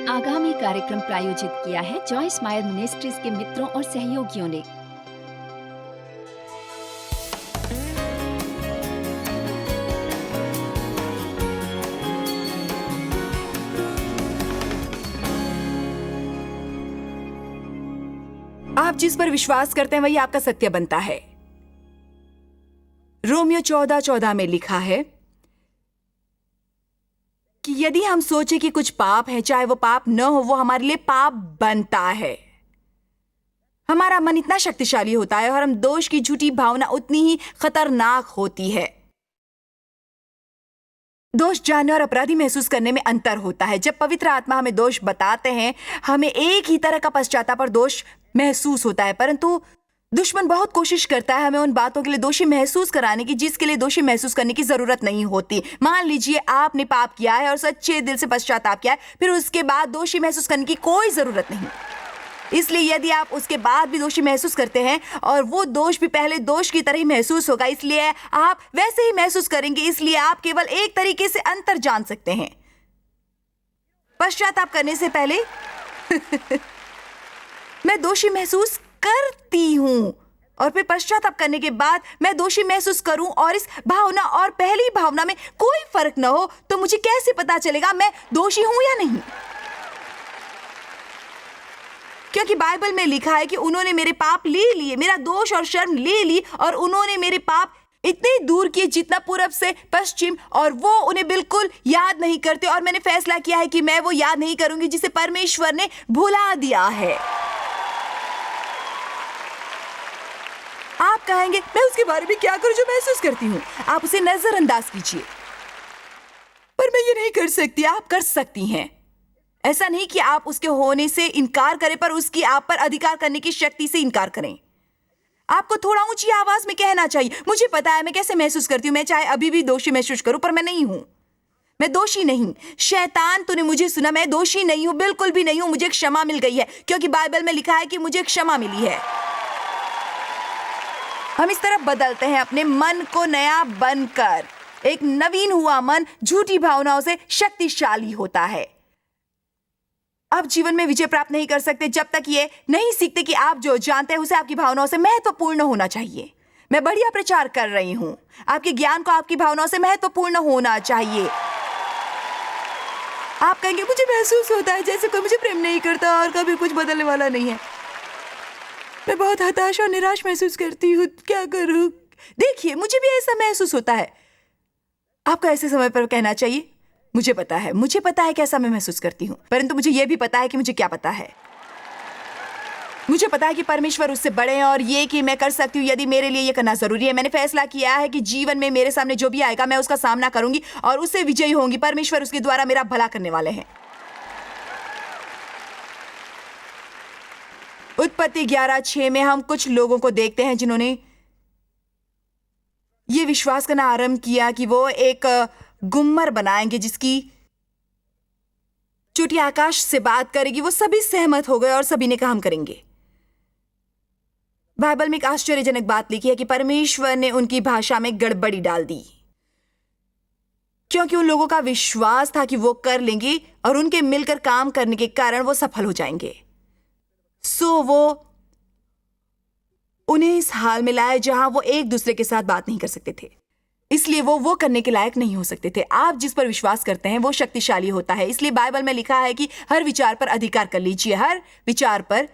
आगामी कार्यक्रम प्रायोजित किया है जॉयस मायर मिनिस्ट्रीज के मित्रों और सहयोगियों ने। आप जिस पर विश्वास करते हैं वही आपका सत्य बनता है। रोमियो 14:14 में लिखा है कि यदि हम सोचे कि कुछ पाप है, चाहे वो पाप न हो, वो हमारे लिए पाप बनता है। हमारा मन इतना शक्तिशाली होता है और हम दोष की झूठी भावना उतनी ही खतरनाक होती है। दोष जानने और अपराधी महसूस करने में अंतर होता है। जब पवित्र आत्मा हमें दोष बताते हैं, हमें एक ही तरह का पश्चाताप और दोष महसूस होता है, परंतु दुश्मन बहुत कोशिश करता है हमें उन बातों के लिए दोषी महसूस कराने की जिसके लिए दोषी महसूस करने की जरूरत नहीं होती। मान लीजिए आपने पाप किया है और सच्चे दिल से पश्चाताप किया है, फिर उसके बाद दोषी महसूस करने की कोई जरूरत नहीं। इसलिए यदि आप उसके बाद भी दोषी महसूस करते हैं और वो दोष भी पहले दोष की तरह ही महसूस होगा, इसलिए आप वैसे ही महसूस करेंगे। इसलिए आप केवल एक तरीके से अंतर जान सकते हैं। पश्चाताप करने से पहले मैं दोषी महसूस करती हूं और फिर पश्चाताप करने के बाद मैं दोषी महसूस करूं और इस भावना और पहली भावना में कोई फर्क न हो, तो मुझे कैसे पता चलेगा मैं दोषी हूं या नहीं? क्योंकि बाइबल में लिखा है कि उन्होंने मेरे पाप ले लिए, मेरा दोष और शर्म ले ली और उन्होंने मेरे पाप इतने दूर किए जितना पूरब से पश्चिम, और वो उन्हें बिल्कुल याद नहीं करते। और मैंने फैसला किया है कि मैं वो याद नहीं करूंगी जिसे परमेश्वर ने भुला दिया है। आप कहेंगे मैं उसके बारे में क्या करूं जो महसूस करती हूं? आप उसे नजरअंदाज कीजिए। पर मैं ये नहीं कर सकती। आप कर सकती हैं। ऐसा नहीं कि आप उसके होने से इनकार करें, पर उसकी आप पर अधिकार करने की शक्ति से इनकार करें। आपको थोड़ा ऊंची आवाज में कहना चाहिए, मुझे पता है मैं कैसे महसूस करती हूँ। मैं चाहे अभी भी दोषी महसूस करूं, पर मैं नहीं हूं। मैं दोषी नहीं। शैतान, तूने मुझे सुना, मैं दोषी नहीं हूं, बिल्कुल भी नहीं हूं। मुझे क्षमा मिल गई है, क्योंकि बाइबल में लिखा है कि मुझे क्षमा मिली है। हम इस तरफ बदलते हैं अपने मन को नया बनकर। एक नवीन हुआ मन झूठी भावनाओं से शक्तिशाली होता है। आप जीवन में विजय प्राप्त नहीं कर सकते जब तक ये नहीं सीखते कि आप जो जानते हैं उसे आपकी भावनाओं से महत्वपूर्ण होना चाहिए। मैं बढ़िया प्रचार कर रही हूं। आपके ज्ञान को आपकी भावनाओं से महत्वपूर्ण होना चाहिए। आप कहेंगे मुझे महसूस होता है जैसे कोई मुझे प्रेम नहीं करता और कभी कुछ बदलने वाला नहीं है। मैं बहुत हताश और निराश महसूस करती हूँ, क्या करूँ? देखिए, मुझे भी ऐसा महसूस होता है। आपको ऐसे समय पर कहना चाहिए, मुझे पता है कैसा मैं महसूस करती हूँ, परंतु मुझे यह भी पता है कि मुझे क्या पता है। मुझे पता है कि परमेश्वर उससे बड़े हैं और ये कि मैं कर सकती हूँ यदि मेरे लिए ये करना जरूरी है। मैंने फैसला किया है कि जीवन में मेरे सामने जो भी आएगा मैं उसका सामना करूंगी और उससे विजयी होंगी। परमेश्वर उसके द्वारा मेरा भला करने वाले हैं। उत्पत्ति 11:6 में हम कुछ लोगों को देखते हैं जिन्होंने ये विश्वास करना आरंभ किया कि वो एक गुम्मर बनाएंगे जिसकी चोटी आकाश से बात करेगी। वो सभी सहमत हो गए और सभी ने काम करेंगे। बाइबल में एक आश्चर्यजनक बात लिखी है कि परमेश्वर ने उनकी भाषा में गड़बड़ी डाल दी, क्योंकि उन लोगों का विश्वास था कि वो कर लेंगे और उनके मिलकर काम करने के कारण वो सफल हो जाएंगे। वो उन्हें इस हाल में लाए जहां वो एक दूसरे के साथ बात नहीं कर सकते थे, इसलिए वो करने के लायक नहीं हो सकते थे। आप जिस पर विश्वास करते हैं वो शक्तिशाली होता है। इसलिए बाइबल में लिखा है कि हर विचार पर अधिकार कर लीजिए, हर विचार पर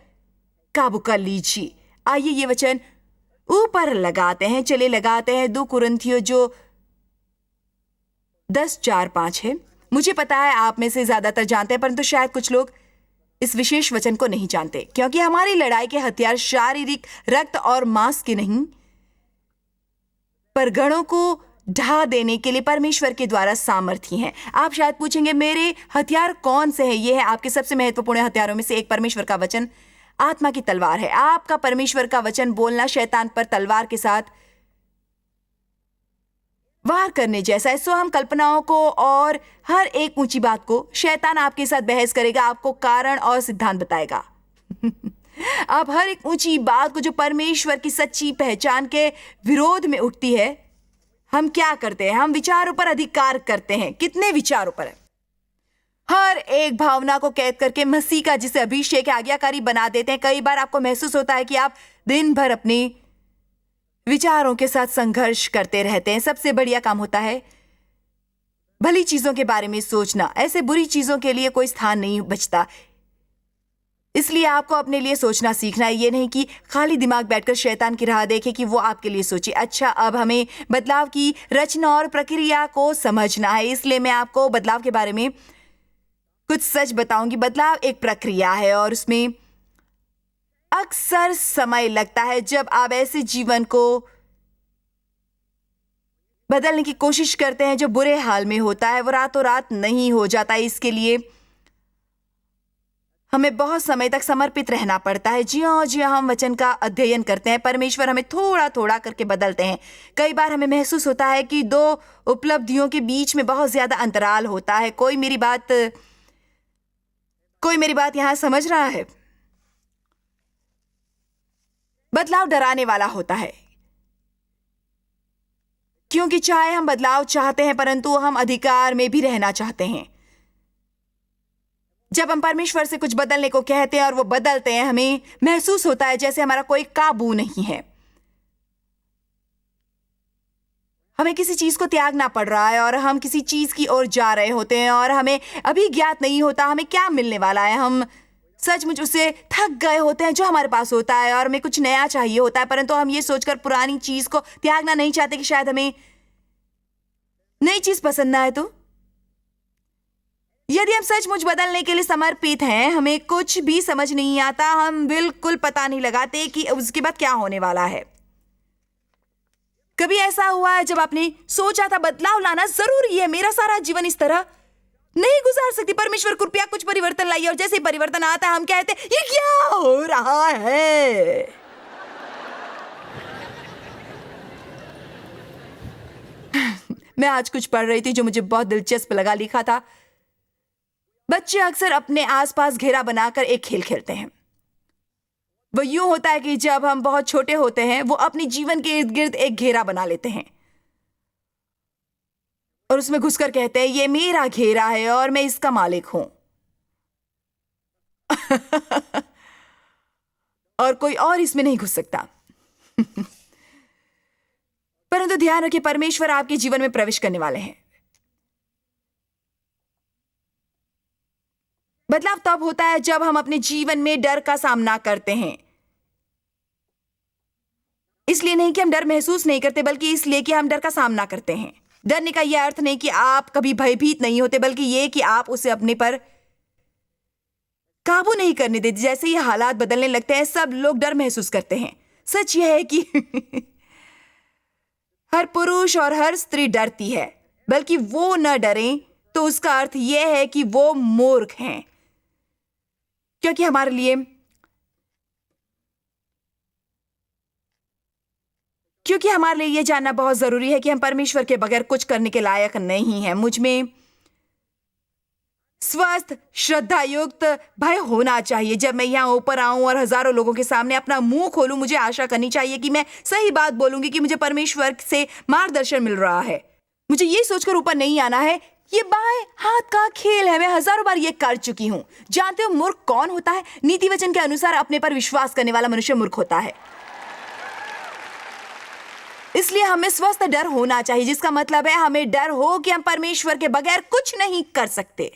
काबू कर लीजिए। आइए ये वचन ऊपर लगाते हैं, चले लगाते हैं 2 कुरिन्थियों जो 10:4-5 है। मुझे पता है आप में से ज्यादातर जानते हैं, परंतु शायद कुछ लोग इस विशेष वचन को नहीं जानते, क्योंकि हमारी लड़ाई के हथियार शारीरिक रक्त और मांस के नहीं, पर गणों को ढा देने के लिए परमेश्वर के द्वारा सामर्थी हैं। आप शायद पूछेंगे मेरे हथियार कौन से हैं? ये है आपके सबसे महत्वपूर्ण हथियारों में से एक, परमेश्वर का वचन आत्मा की तलवार है। आपका परमेश्वर का वचन बोलना शैतान पर तलवार के साथ वार करने जैसा है। हम कल्पनाओं को और हर एक ऊंची बात को शैतान आपके साथ बहस करेगा, आपको कारण और सिद्धांत बताएगा। आप हर एक ऊंची बात को जो परमेश्वर की सच्ची पहचान के विरोध में उठती है, हम क्या करते हैं? हम विचारों पर अधिकार करते हैं। कितने विचारों पर? हर एक भावना को कैद करके मसीह का जिसे अभिषेक आज्ञाकारी बना देते हैं। कई बार आपको महसूस होता है कि आप दिन भर अपने विचारों के साथ संघर्ष करते रहते हैं। सबसे बढ़िया काम होता है भली चीजों के बारे में सोचना। ऐसे बुरी चीजों के लिए कोई स्थान नहीं बचता। इसलिए आपको अपने लिए सोचना सीखना है। ये नहीं कि खाली दिमाग बैठकर शैतान की राह देखे कि वो आपके लिए सोचे। अच्छा, अब हमें बदलाव की रचना और प्रक्रिया को समझना है। इसलिए मैं आपको बदलाव के बारे में कुछ सच बताऊंगी। बदलाव एक प्रक्रिया है और उसमें अक्सर समय लगता है। जब आप ऐसे जीवन को बदलने की कोशिश करते हैं जो बुरे हाल में होता है, वो रातों रात नहीं हो जाता। इसके लिए हमें बहुत समय तक समर्पित रहना पड़ता है। जी हाँ, हम वचन का अध्ययन करते हैं। परमेश्वर हमें थोड़ा थोड़ा करके बदलते हैं। कई बार हमें महसूस होता है कि दो उपलब्धियों के बीच में बहुत ज्यादा अंतराल होता है। कोई मेरी बात यहां समझ रहा है? बदलाव डराने वाला होता है, क्योंकि चाहे हम बदलाव चाहते हैं परंतु हम अधिकार में भी रहना चाहते हैं। जब हम परमेश्वर से कुछ बदलने को कहते हैं और वो बदलते हैं, हमें महसूस होता है जैसे हमारा कोई काबू नहीं है। हमें किसी चीज को त्यागना पड़ रहा है और हम किसी चीज की ओर जा रहे होते हैं और हमें अभी ज्ञात नहीं होता हमें क्या मिलने वाला है। हम सचमुच उससे थक गए होते हैं जो हमारे पास होता है और हमें कुछ नया चाहिए होता है, परंतु हम ये सोचकर पुरानी चीज को त्यागना नहीं चाहते कि शायद हमें नई चीज पसंद ना आए। तो यदि हम सचमुच बदलने के लिए समर्पित हैं, हमें कुछ भी समझ नहीं आता, हम बिल्कुल पता नहीं लगाते कि उसके बाद क्या होने वाला है। कभी ऐसा हुआ है जब आपने सोचा था बदलाव लाना जरूरी है, मेरा सारा जीवन इस तरह नहीं गुजार सकती, परमेश्वर कृपया कुछ परिवर्तन लाइए, और जैसे ही परिवर्तन आता है हम कहते हैं ये क्या हो रहा है। मैं आज कुछ पढ़ रही थी जो मुझे बहुत दिलचस्प लगा। लिखा था, बच्चे अक्सर अपने आसपास घेरा बनाकर एक खेल खेलते हैं। वो यूं होता है कि जब हम बहुत छोटे होते हैं वो अपने जीवन के इर्द गिर्द एक घेरा बना लेते हैं और उसमें घुसकर कहते हैं ये मेरा घेरा है और मैं इसका मालिक हूं और कोई और इसमें नहीं घुस सकता। परंतु ध्यान रखिए, परमेश्वर आपके जीवन में प्रवेश करने वाले हैं। बदलाव तब होता है जब हम अपने जीवन में डर का सामना करते हैं। इसलिए नहीं कि हम डर महसूस नहीं करते, बल्कि इसलिए कि हम डर का सामना करते हैं। डरने का यह अर्थ नहीं कि आप कभी भयभीत नहीं होते, बल्कि यह कि आप उसे अपने पर काबू नहीं करने देते। जैसे ही हालात बदलने लगते हैं, सब लोग डर महसूस करते हैं। सच यह है कि हर पुरुष और हर स्त्री डरती है, बल्कि वो न डरें तो उसका अर्थ यह है कि वो मूर्ख हैं। क्योंकि हमारे लिए यह जानना बहुत जरूरी है कि हम परमेश्वर के बगैर कुछ करने के लायक नहीं हैं। मुझ में स्वस्थ श्रद्धायुक्त भय होना चाहिए। जब मैं यहां ऊपर आऊं और हजारों लोगों के सामने अपना मुंह खोलूं, मुझे आशा करनी चाहिए कि मैं सही बात बोलूंगी, कि मुझे परमेश्वर से मार्गदर्शन मिल रहा है। मुझे ये सोचकर ऊपर नहीं आना है ये बाएं हाथ का खेल है। मैं हजारों बार ये कर चुकी हूं। जानते हो मूर्ख कौन होता है? नीति वचन के अनुसार अपने पर विश्वास करने वाला मनुष्य मूर्ख होता है। इसलिए हमें स्वस्थ डर होना चाहिए, जिसका मतलब है हमें डर हो कि हम परमेश्वर के बगैर कुछ नहीं कर सकते।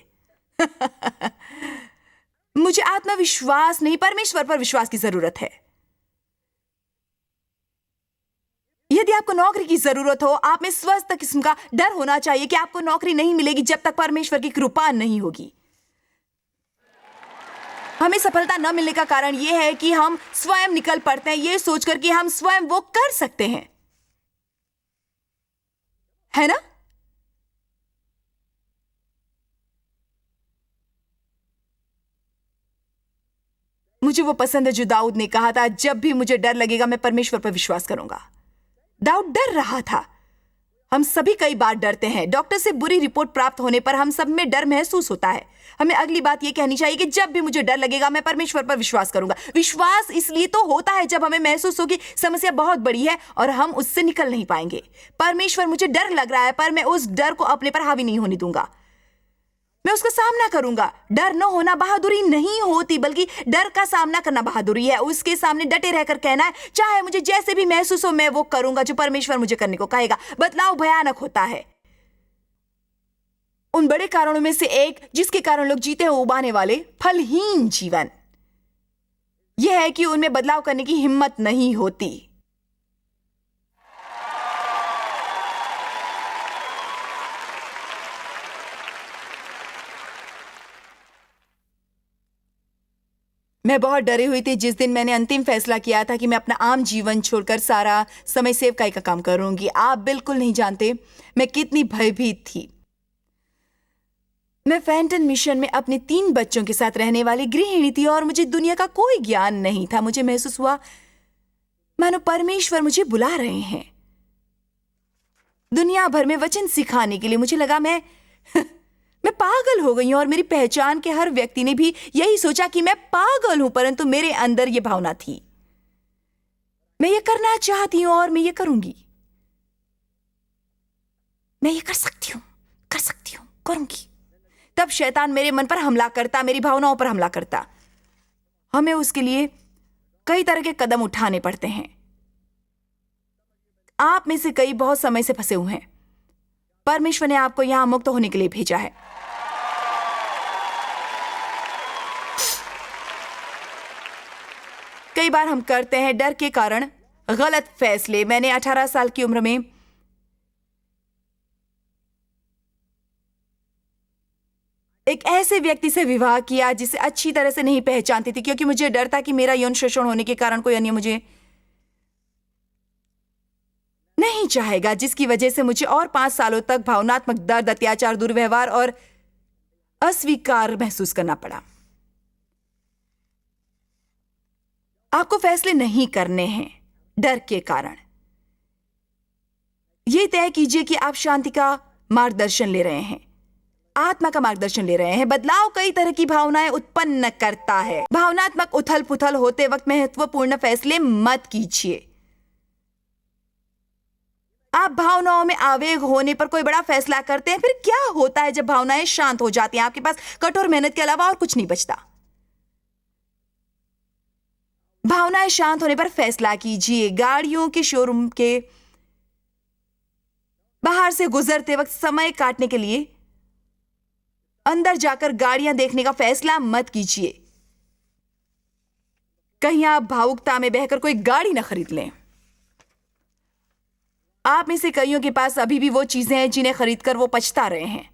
मुझे आत्मविश्वास नहीं, परमेश्वर पर विश्वास की जरूरत है। यदि आपको नौकरी की जरूरत हो, आप में स्वस्थ किस्म का डर होना चाहिए कि आपको नौकरी नहीं मिलेगी जब तक परमेश्वर की कृपा नहीं होगी। हमें सफलता न मिलने का कारण यह है कि हम स्वयं निकल पड़ते हैं, यह सोचकर कि हम स्वयं वो कर सकते हैं, है ना? मुझे वो पसंद है जो दाऊद ने कहा था, जब भी मुझे डर लगेगा मैं परमेश्वर पर विश्वास करूंगा। दाऊद डर रहा था। हम सभी कई बार डरते हैं। डॉक्टर से बुरी रिपोर्ट प्राप्त होने पर हम सब में डर महसूस होता है। हमें अगली बात यह कहनी चाहिए कि जब भी मुझे डर लगेगा मैं परमेश्वर पर विश्वास करूंगा। विश्वास इसलिए तो होता है जब हमें महसूस हो कि समस्या बहुत बड़ी है और हम उससे निकल नहीं पाएंगे। परमेश्वर, मुझे डर लग रहा है, पर मैं उस डर को अपने पर हावी नहीं होने दूंगा। मैं उसका सामना करूंगा। डर न होना बहादुरी नहीं होती, बल्कि डर का सामना करना बहादुरी है। उसके सामने डटे रहकर कहना है, चाहे मुझे जैसे भी महसूस हो, मैं वो करूंगा जो परमेश्वर मुझे करने को कहेगा। बदलाव भयानक होता है। उन बड़े कारणों में से एक जिसके कारण लोग जीते हैं उबाने वाले फलहीन जीवन, यह है कि उनमें बदलाव करने की हिम्मत नहीं होती। मैं बहुत डरी हुई थी जिस दिन मैंने अंतिम फैसला किया था कि मैं अपना आम जीवन छोड़कर सारा समय सेवकाई का काम करूंगी। आप बिल्कुल नहीं जानते मैं कितनी भयभीत थी। मैं फैंटन मिशन में अपने 3 बच्चों के साथ रहने वाली गृहिणी थी और मुझे दुनिया का कोई ज्ञान नहीं था। मुझे महसूस हुआ मानो परमेश्वर मुझे बुला रहे हैं दुनिया भर में वचन सिखाने के लिए। मुझे लगा मैं पागल हो गई हूं और मेरी पहचान के हर व्यक्ति ने भी यही सोचा कि मैं पागल हूं, परंतु मेरे अंदर यह भावना थी, मैं ये करना चाहती हूं और मैं ये करूंगी। मैं ये कर सकती हूं, करूंगी। तब शैतान मेरे मन पर हमला करता, मेरी भावनाओं पर हमला करता। हमें उसके लिए कई तरह के कदम उठाने पड़ते हैं। आप में से कई बहुत समय से फंसे हुए हैं। परमेश्वर ने आपको यहां मुक्त होने के लिए भेजा है। कई बार हम करते हैं डर के कारण गलत फैसले। मैंने 18 साल की उम्र में एक ऐसे व्यक्ति से विवाह किया जिसे अच्छी तरह से नहीं पहचानती थी, क्योंकि मुझे डर था कि मेरा यौन शोषण होने के कारण कोई अन्य मुझे नहीं चाहेगा, जिसकी वजह से मुझे और 5 सालों तक भावनात्मक दर्द, अत्याचार, दुर्व्यवहार और अस्वीकार महसूस करना पड़ा। आपको फैसले नहीं करने हैं डर के कारण। यह तय कीजिए कि आप शांति का मार्गदर्शन ले रहे हैं, आत्मा का मार्गदर्शन ले रहे हैं। बदलाव कई तरह की भावनाएं उत्पन्न करता है। भावनात्मक उथल पुथल होते वक्त महत्वपूर्ण फैसले मत कीजिए। आप भावनाओं में आवेग होने पर कोई बड़ा फैसला करते हैं, फिर क्या होता है जब भावनाएं शांत हो जाती हैं? आपके पास कठोर मेहनत के अलावा और कुछ नहीं बचता। भावनाएं शांत होने पर फैसला कीजिए। गाड़ियों के शोरूम के बाहर से गुजरते वक्त समय काटने के लिए अंदर जाकर गाड़ियां देखने का फैसला मत कीजिए। कहीं आप भावुकता में बहकर कोई गाड़ी ना खरीद लें। आप में से कईयों के पास अभी भी वो चीजें हैं जिन्हें खरीदकर वो पछता रहे हैं।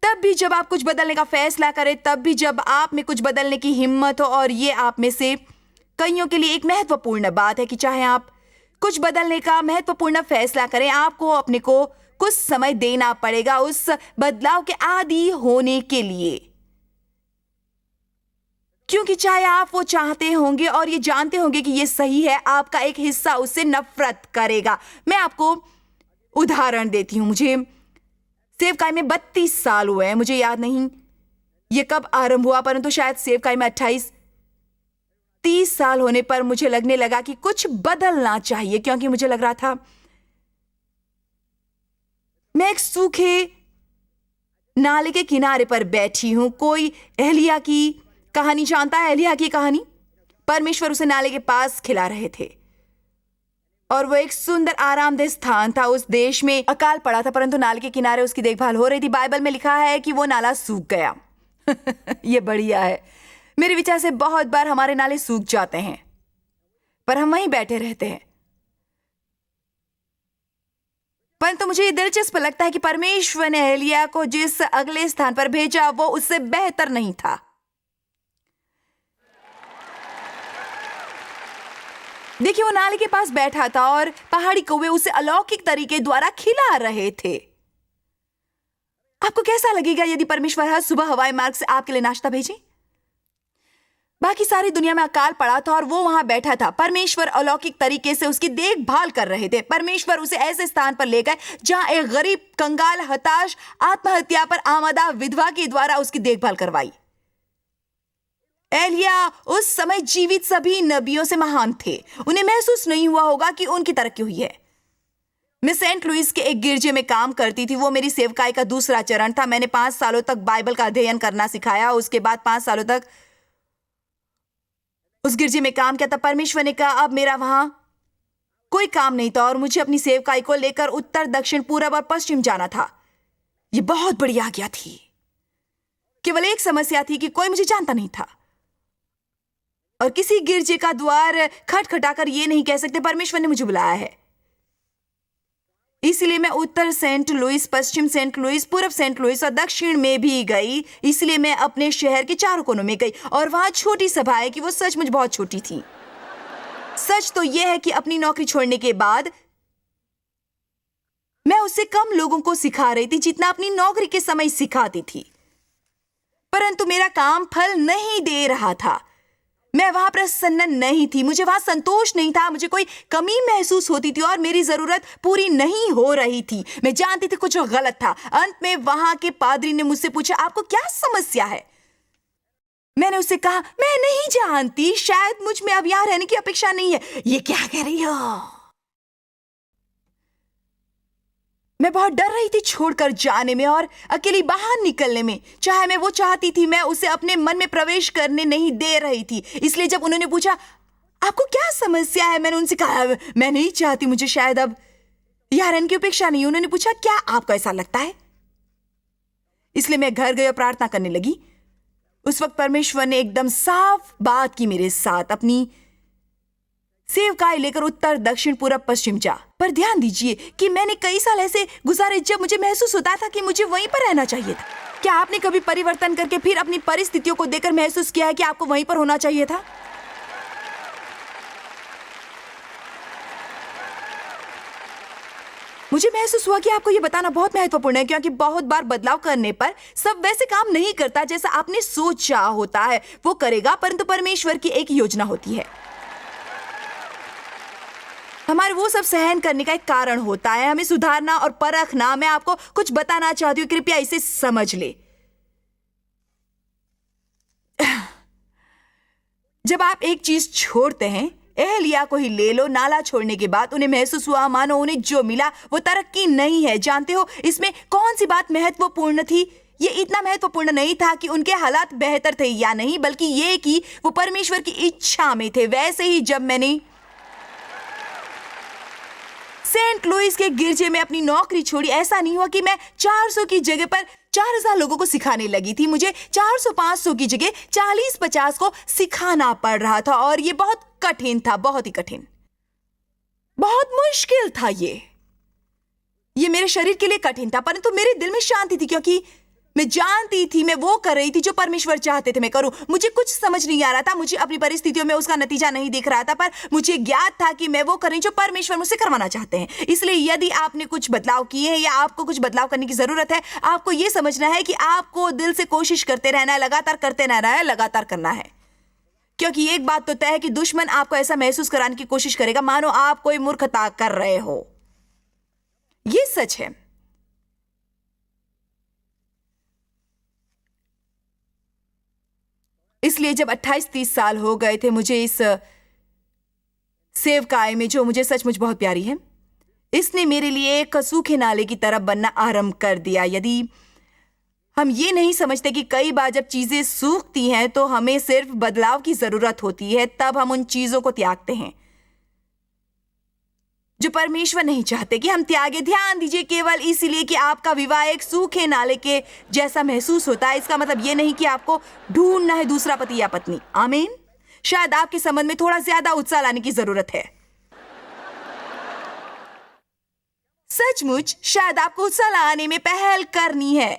तब भी जब आप कुछ बदलने का फैसला करें, तब भी जब आप में कुछ बदलने की हिम्मत हो, और ये आप में से कईयों के लिए एक महत्वपूर्ण बात है कि चाहे आप कुछ बदलने का महत्वपूर्ण फैसला करें, आपको अपने को कुछ समय देना पड़ेगा उस बदलाव के आदी होने के लिए। क्योंकि चाहे आप वो चाहते होंगे और ये जानते होंगे कि ये सही है, आपका एक हिस्सा उससे नफरत करेगा। मैं आपको उदाहरण देती हूं। मुझे सेवकाई में 32 साल हुए हैं। मुझे याद नहीं ये कब आरंभ हुआ, परंतु शायद सेवकाई में 28-30 साल होने पर मुझे लगने लगा कि कुछ बदलना चाहिए, क्योंकि मुझे लग रहा था मैं एक सूखे नाले के किनारे पर बैठी हूं। कोई एलिया की कहानी जानता है? एलिया की कहानी। परमेश्वर उसे नाले के पास खिला रहे थे और वो एक सुंदर आरामदेह स्थान था। उस देश में अकाल पड़ा था, परंतु नाले के किनारे उसकी देखभाल हो रही थी। बाइबल में लिखा है कि वो नाला सूख गया। ये बढ़िया है। मेरे विचार से बहुत बार हमारे नाले सूख जाते हैं, पर हम वहीं बैठे रहते हैं। परंतु मुझे ये दिलचस्प लगता है कि परमेश्वर ने एलिया को जिस अगले स्थान पर भेजा वो उससे बेहतर नहीं था। देखिए, वो नाले के पास बैठा था और पहाड़ी कौवे उसे अलौकिक तरीके द्वारा खिला रहे थे। आपको कैसा लगेगा यदि परमेश्वर हर सुबह हवाई मार्ग से आपके लिए नाश्ता भेजे? बाकी सारी दुनिया में अकाल पड़ा था और वो वहां बैठा था। परमेश्वर अलौकिक तरीके से उसकी देखभाल कर रहे थे। परमेश्वर उसे ऐसे स्थान पर ले गए जहां एक गरीब, कंगाल, हताश, आत्महत्या पर आमादा विधवा के द्वारा उसकी देखभाल करवाई। एलिया उस समय जीवित सभी नबियों से महान थे। उन्हें महसूस नहीं हुआ होगा कि उनकी तरक्की हुई है। मैं सेंट लुइस के एक गिरजे में काम करती थी। वो मेरी सेवकाई का दूसरा चरण था। मैंने 5 सालों तक बाइबल का अध्ययन करना सिखाया। उसके बाद 5 सालों तक उस गिरजे में काम किया। तब परमेश्वर ने कहा अब मेरा वहां कोई काम नहीं था और मुझे अपनी सेवकाई को लेकर उत्तर, दक्षिण, पूरब और पश्चिम जाना था। ये बहुत बड़ी आज्ञा थी। केवल एक समस्या थी कि कोई मुझे जानता नहीं था और किसी गिरजे का द्वार खटखटाकर ये नहीं कह सकते परमेश्वर ने मुझे बुलाया है। इसलिए मैं उत्तर सेंट लुइस, पश्चिम सेंट लुइस, पूर्व सेंट लुइस और दक्षिण में भी गई। इसलिए मैं अपने शहर के चारों कोनों में गई और वहां छोटी सभा है कि वो सचमुच बहुत छोटी थी। सच तो यह है कि अपनी नौकरी छोड़ने के बाद मैं उससे कम लोगों को सिखा रही थी जितना अपनी नौकरी के समय सिखाती थी, परंतु मेरा काम फल नहीं दे रहा था। मैं वहां प्रसन्न नहीं थी, मुझे वहां संतोष नहीं था, मुझे कोई कमी महसूस होती थी और मेरी जरूरत पूरी नहीं हो रही थी। मैं जानती थी कुछ गलत था। अंत में वहां के पादरी ने मुझसे पूछा, आपको क्या समस्या है? मैंने उससे कहा, मैं नहीं जानती, शायद मुझ में अब यहां रहने की अपेक्षा नहीं है। ये क्या कह रही हो? मैं बहुत डर रही थी छोड़कर जाने में और अकेली बाहर निकलने में। चाहे मैं वो चाहती थी, मैं उसे अपने मन में प्रवेश करने नहीं दे रही थी। इसलिए जब उन्होंने पूछा आपको क्या समस्या है, मैंने उनसे कहा मैं नहीं चाहती, मुझे शायद अब यहाँ रहने की अपेक्षा नहीं। उन्होंने पूछा क्या आपको ऐसा लगता है? इसलिए मैं घर गई और प्रार्थना करने लगी। उस वक्त परमेश्वर ने एकदम साफ बात की मेरे साथ, अपनी सेवकाई लेकर उत्तर, दक्षिण, पूरब, पश्चिम जा। पर ध्यान दीजिए कि मैंने कई साल ऐसे गुजारे जब मुझे महसूस होता था कि मुझे वहीं पर रहना चाहिए था। क्या आपने कभी परिवर्तन करके फिर अपनी परिस्थितियों को देखकर महसूस किया है कि आपको वहीं पर होना चाहिए था? मुझे महसूस हुआ कि आपको यह बताना बहुत महत्वपूर्ण है, क्योंकि बहुत बार बदलाव करने पर सब वैसे काम नहीं करता जैसा आपने सोचा होता है। वो करेगा, परंतु परमेश्वर की एक योजना होती है। हमारे वो सब सहन करने का एक कारण होता है, हमें सुधारना और परखना। मैं आपको कुछ बताना चाहती हूँ, कृपया इसे समझ ले। जब आप एक चीज छोड़ते हैं, एहलिया को ही ले लो। नाला छोड़ने के बाद उन्हें महसूस हुआ मानो उन्हें जो मिला वो तरक्की नहीं है। जानते हो इसमें कौन सी बात महत्वपूर्ण थी? ये इतना महत्वपूर्ण नहीं था कि उनके हालात बेहतर थे या नहीं, बल्कि ये कि वो परमेश्वर की इच्छा में थे। वैसे ही जब मैंने सेंट लुइस के गिरजे में अपनी नौकरी छोड़ी, ऐसा नहीं हुआ कि मैं 400 की जगह पर 4000 लोगों को सिखाने लगी थी। मुझे 400-500 की जगह 40-50 को सिखाना पड़ रहा था और ये बहुत कठिन था, बहुत ही कठिन, बहुत मुश्किल था। ये मेरे शरीर के लिए कठिन था, परंतु मेरे दिल में शांति थी, क्योंकि मैं जानती थी मैं वो कर रही थी जो परमेश्वर चाहते थे मैं करूं। मुझे कुछ समझ नहीं आ रहा था, मुझे अपनी परिस्थितियों में उसका नतीजा नहीं दिख रहा था, पर मुझे ज्ञात था कि मैं वो कर रही जो परमेश्वर मुझसे करवाना चाहते हैं। इसलिए यदि आपने कुछ बदलाव किए हैं या आपको कुछ बदलाव करने की जरूरत है, आपको ये समझना है कि आपको दिल से कोशिश करते रहना है, लगातार करते रहना है, लगातार करना है। क्योंकि एक बात तो तय है कि दुश्मन आपको ऐसा महसूस कराने की कोशिश करेगा मानो आप कोई मूर्खता कर रहे हो। ये सच है। इसलिए जब 28-30 साल हो गए थे मुझे इस सेवकाई में, जो मुझे सचमुच बहुत प्यारी है, इसने मेरे लिए एक सूखे नाले की तरफ बनना आरंभ कर दिया। यदि हम ये नहीं समझते कि कई बार जब चीजें सूखती हैं तो हमें सिर्फ बदलाव की जरूरत होती है, तब हम उन चीजों को त्यागते हैं जो परमेश्वर नहीं चाहते कि हम त्यागे। ध्यान दीजिए, केवल इसीलिए कि आपका विवाह एक सूखे नाले के जैसा महसूस होता है, इसका मतलब ये नहीं कि आपको ढूंढना है दूसरा पति या पत्नी। आमीन। शायद आपके संबंध में थोड़ा ज्यादा उत्साह लाने की जरूरत है। सचमुच शायद आपको उत्साह लाने में पहल करनी है।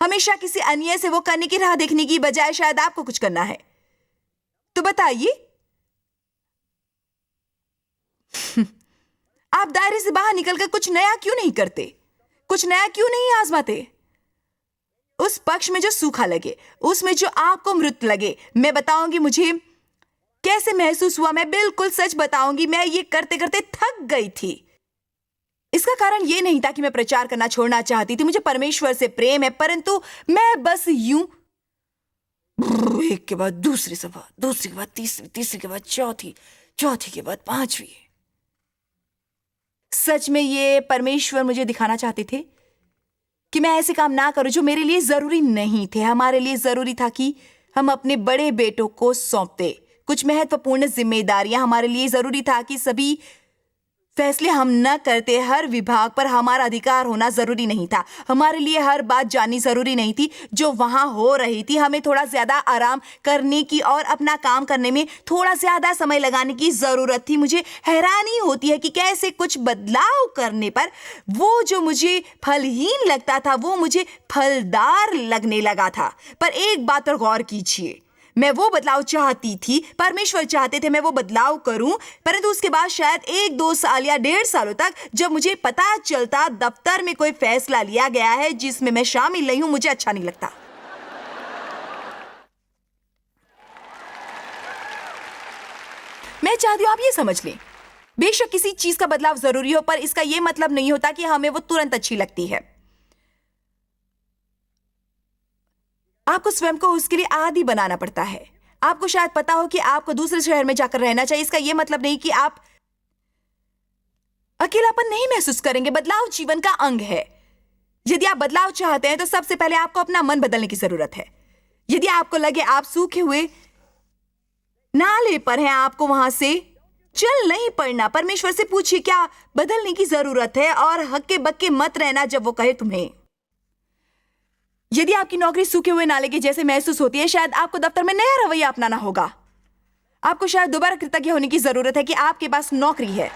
हमेशा किसी अन्य से वो करने की राह देखने की बजाय शायद आपको कुछ करना है। तो बताइए, आप दायरे से बाहर निकलकर कुछ नया क्यों नहीं करते? कुछ नया क्यों नहीं आजमाते? उस पक्ष में जो सूखा लगे, उसमें जो आपको मृत लगे। मैं बताऊंगी मुझे कैसे महसूस हुआ। मैं बिल्कुल सच बताऊंगी, मैं ये करते करते थक गई थी। इसका कारण ये नहीं था कि मैं प्रचार करना छोड़ना चाहती थी, मुझे परमेश्वर से प्रेम है, परंतु मैं बस यूं एक के बाद दूसरी सभा, दूसरी के बाद तीसरी, तीसरी के बाद चौथी, चौथी के बाद पांचवी, सच में ये परमेश्वर मुझे दिखाना चाहते थे कि मैं ऐसे काम ना करूं जो मेरे लिए जरूरी नहीं थे। हमारे लिए जरूरी था कि हम अपने बड़े बेटों को सौंपते कुछ महत्वपूर्ण जिम्मेदारियां। हमारे लिए जरूरी था कि सभी फैसले हम न करते। हर विभाग पर हमारा अधिकार होना जरूरी नहीं था। हमारे लिए हर बात जाननी जरूरी नहीं थी जो वहां हो रही थी। हमें थोड़ा ज्यादा आराम करने की और अपना काम करने में थोड़ा ज्यादा समय लगाने की जरूरत थी। मुझे हैरानी होती है कि कैसे कुछ बदलाव करने पर वो जो मुझे फलहीन लगता था वो मुझे फलदार लगने लगा था। पर एक बात पर गौर कीजिए, मैं वो बदलाव चाहती थी, परमेश्वर चाहते थे मैं वो बदलाव करूं, परंतु उसके बाद शायद 1-2 साल या 1.5 सालों तक जब मुझे पता चलता दफ्तर में कोई फैसला लिया गया है जिसमें मैं शामिल नहीं हूं, मुझे अच्छा नहीं लगता। मैं चाहती हूं आप ये समझ लें, बेशक किसी चीज का बदलाव जरूरी हो, पर इसका यह मतलब नहीं होता कि हमें वो तुरंत अच्छी लगती है। आपको स्वयं को उसके लिए आदी बनाना पड़ता है। आपको शायद पता हो कि आपको दूसरे शहर में जाकर रहना चाहिए। इसका यह मतलब नहीं कि आप अकेलापन नहीं महसूस करेंगे। बदलाव जीवन का अंग है। यदि आप बदलाव चाहते हैं तो सबसे पहले आपको अपना मन बदलने की जरूरत है। यदि आपको लगे आप सूखे हुए नाले पर हैं, आपको वहां से चल नहीं पड़ना। परमेश्वर से पूछिए क्या बदलने की जरूरत है और हक्के बक्के मत रहना जब वो कहे तुम्हें। यदि आपकी नौकरी सूखे हुए नाले के जैसे महसूस होती है, शायद आपको दफ्तर में नया रवैया अपनाना होगा। आपको शायद दोबारा कृतज्ञ होने की जरूरत है कि आपके पास नौकरी है।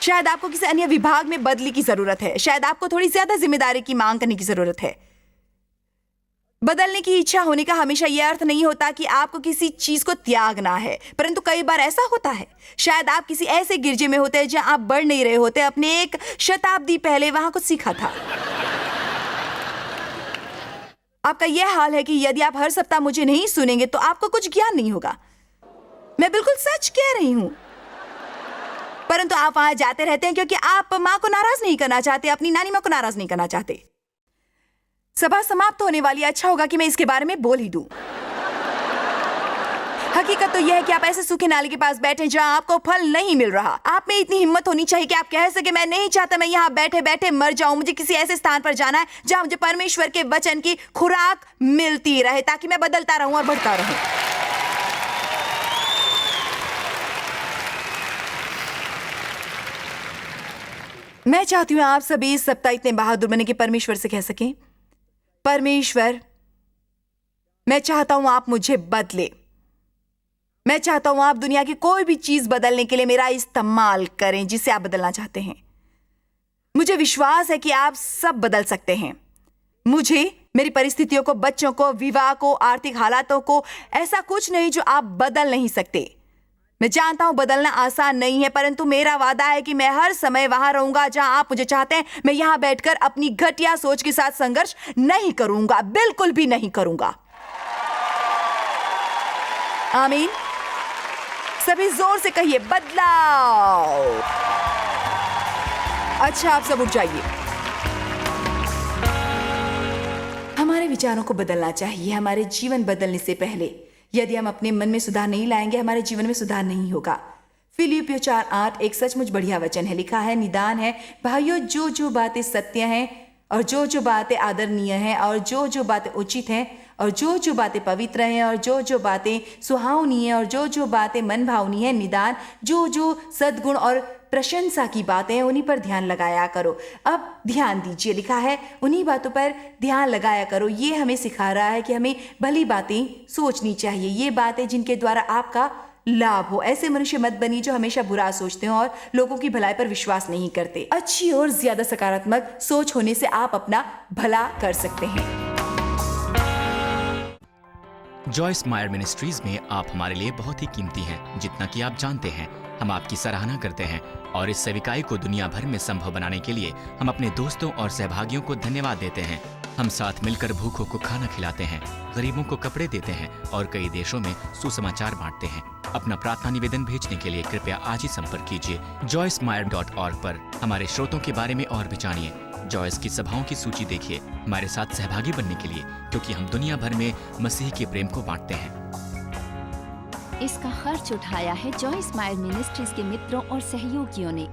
शायद आपको किसी अन्य विभाग में बदली की जरूरत है। शायद आपको थोड़ी ज्यादा जिम्मेदारी की मांग करने की जरूरत है। बदलने की इच्छा होने का हमेशा यह अर्थ नहीं होता कि आपको किसी चीज को त्यागना है, परंतु कई बार ऐसा होता है। शायद आप किसी ऐसे गिरजे में होते हैं जहां आप बढ़ नहीं रहे होते। अपने 1 शताब्दी पहले वहां कुछ सीखा था। आपका यह हाल है कि यदि आप हर सप्ताह मुझे नहीं सुनेंगे तो आपको कुछ ज्ञान नहीं होगा। मैं बिल्कुल सच कह रही हूं। परंतु आप वहां जाते रहते हैं क्योंकि आप मां को नाराज नहीं करना चाहते, अपनी नानी मां को नाराज नहीं करना चाहते। सभा समाप्त होने वाली है। अच्छा होगा कि मैं इसके बारे में बोल ही दूं। हकीकत तो यह है कि आप ऐसे सूखे नाले के पास बैठे जहां आपको फल नहीं मिल रहा। आप में इतनी हिम्मत होनी चाहिए कि आप कह सके मैं नहीं चाहता मैं यहाँ बैठे बैठे मर जाऊं। मुझे किसी ऐसे स्थान पर जाना है जहां मुझे परमेश्वर के वचन की खुराक मिलती रहे ताकि मैं बदलता रहूं और बढ़ता रहूं। मैं चाहती हूं आप सभी इस सप्ताह इतने बहादुर बने कि परमेश्वर से कह सकें, परमेश्वर मैं चाहता हूं आप मुझे बदले। मैं चाहता हूं आप दुनिया की कोई भी चीज बदलने के लिए मेरा इस्तेमाल करें जिसे आप बदलना चाहते हैं। मुझे विश्वास है कि आप सब बदल सकते हैं। मुझे, मेरी परिस्थितियों को, बच्चों को, विवाह को, आर्थिक हालातों को, ऐसा कुछ नहीं जो आप बदल नहीं सकते। मैं जानता हूं बदलना आसान नहीं है, परंतु मेरा वादा है कि मैं हर समय वहां रहूंगा जहां आप मुझे चाहते हैं। मैं यहां बैठकर अपनी घटिया सोच के साथ संघर्ष नहीं करूंगा, बिल्कुल भी नहीं करूंगा। आमीन। सभी जोर से कहिए बदलाव। अच्छा, आप सब उठ जाइए। हमारे विचारों को बदलना चाहिए हमारे जीवन बदलने से पहले। यदि हम अपने मन में सुधार नहीं लाएंगे, हमारे जीवन में सुधार नहीं होगा। फिलिप्पियों 4:8 एक सचमुच बढ़िया वचन है। लिखा है, निदान है भाइयों, जो जो बातें सत्य हैं और जो जो बातें आदरणीय हैं और जो जो बातें उचित हैं और जो जो बातें पवित्र हैं और जो जो बातें सुहावनी हैं और जो जो बातें मन भावनी हैं, निदान जो जो सद्गुण और प्रशंसा की बातें हैं, उन्हीं पर ध्यान लगाया करो। अब ध्यान दीजिए, लिखा है उन्हीं बातों पर ध्यान लगाया करो। ये हमें सिखा रहा है कि हमें भली बातें सोचनी चाहिए, ये बातें जिनके द्वारा आपका लाभ हो। ऐसे मनुष्य मत बनिए जो हमेशा बुरा सोचते हो और लोगों की भलाई पर विश्वास नहीं करते। अच्छी और ज्यादा सकारात्मक सोच होने से आप अपना भला कर सकते हैं। जॉयस मायर मिनिस्ट्रीज में आप हमारे लिए बहुत ही कीमती हैं, जितना कि आप जानते हैं। हम आपकी सराहना करते हैं और इस सेविकाई को दुनिया भर में संभव बनाने के लिए हम अपने दोस्तों और सहभागियों को धन्यवाद देते हैं। हम साथ मिलकर भूखों को खाना खिलाते हैं, गरीबों को कपड़े देते हैं और कई देशों में सुसमाचार बांटते हैं। अपना प्रार्थना निवेदन भेजने के लिए कृपया आज ही संपर्क कीजिए joycemeyer.org पर। हमारे स्रोतों के बारे में और भी जानिए। जॉयस की सभाओं की सूची देखिए हमारे साथ सहभागी बनने के लिए, क्योंकि हम दुनिया भर में मसीह के प्रेम को बांटते हैं। इसका खर्च उठाया है जॉयस मायर मिनिस्ट्रीज के मित्रों और सहयोगियों ने।